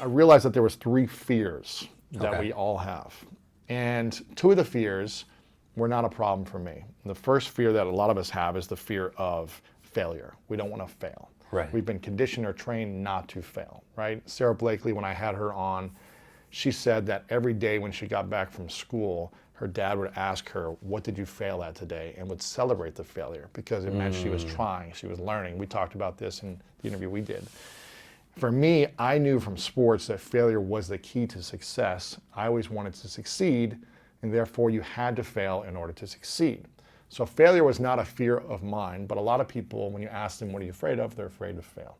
I realized that there was 3 fears that we all have. And 2 of the fears were not a problem for me. The first fear that a lot of us have is the fear of failure. We don't want to fail. Right. We've been conditioned or trained not to fail, right? Sarah Blakely, when I had her on, she said that every day when she got back from school, her dad would ask her, what did you fail at today? And would celebrate the failure because it meant she was trying, she was learning. We talked about this in the interview we did. For me, I knew from sports that failure was the key to success. I always wanted to succeed, and therefore you had to fail in order to succeed. So failure was not a fear of mine, but a lot of people, when you ask them, what are you afraid of? They're afraid to fail.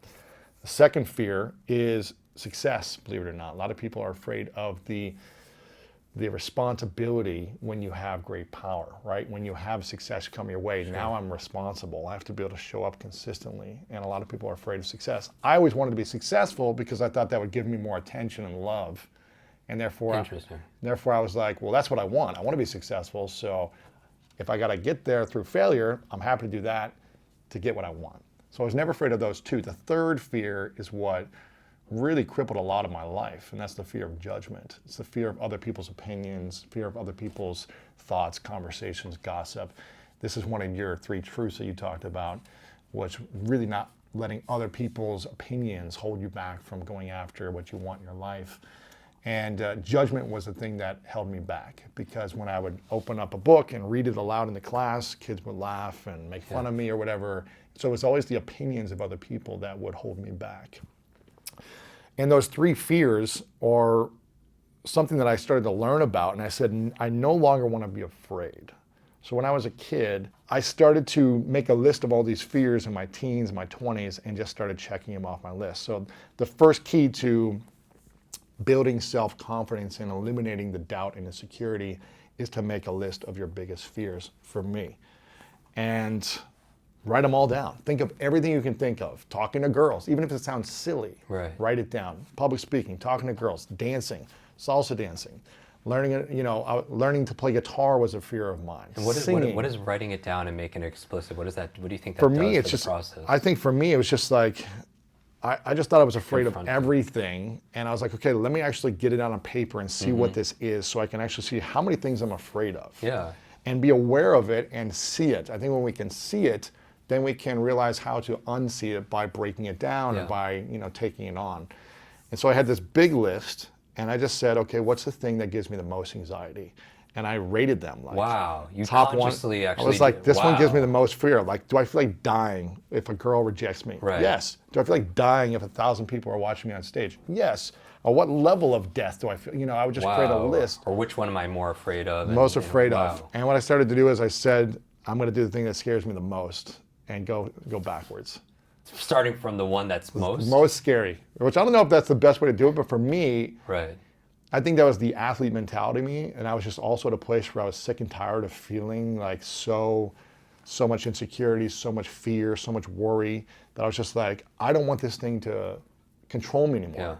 The second fear is success, believe it or not. A lot of people are afraid of the responsibility when you have great power, right? When you have success come your way, now I'm responsible. I have to be able to show up consistently. And a lot of people are afraid of success. I always wanted to be successful because I thought that would give me more attention and love. And therefore, I was like, well, that's what I want. I want to be successful. So if I got to get there through failure, I'm happy to do that to get what I want. So I was never afraid of those 2. The third fear is what really crippled a lot of my life, and that's the fear of judgment. It's the fear of other people's opinions, fear of other people's thoughts, conversations, gossip. This is one of your 3 truths that you talked about, was really not letting other people's opinions hold you back from going after what you want in your life. And judgment was the thing that held me back, because when I would open up a book and read it aloud in the class, kids would laugh and make fun of me or whatever. So it's always the opinions of other people that would hold me back. And those 3 fears are something that I started to learn about, and I said, I no longer want to be afraid. So when I was a kid, I started to make a list of all these fears in my teens, my 20s, and just started checking them off my list. So the first key to building self-confidence and eliminating the doubt and insecurity is to make a list of your biggest fears, for me. And write them all down. Think of everything you can think of. Talking to girls, even if it sounds silly, write it down. Public speaking, talking to girls, dancing, salsa dancing. Learning to play guitar was a fear of mine. And what is writing it down and making it explicit? What do you think that does me, for the process? I think for me, it was just like, I just thought I was afraid of everything. And I was like, okay, let me actually get it out on paper and see what this is, so I can actually see how many things I'm afraid of. Yeah. And be aware of it and see it. I think when we can see it, then we can realize how to unsee it by breaking it down and by taking it on. And so I had this big list, and I just said, okay, what's the thing that gives me the most anxiety? And I rated them. Like, wow, you top consciously one, actually. I was like, this one gives me the most fear. Like, do I feel like dying if a girl rejects me? Right. Yes. Do I feel like dying if 1,000 people are watching me on stage? Yes. Or what level of death do I feel? I would just create a list. Or which one am I more afraid of? Most afraid of. And what I started to do is I said, I'm going to do the thing that scares me the most, and go backwards. Starting from the one that's most scary, which I don't know if that's the best way to do it, but for me, I think that was the athlete mentality in me, and I was just also at a place where I was sick and tired of feeling like so much insecurity, so much fear, so much worry, that I was just like, I don't want this thing to control me anymore.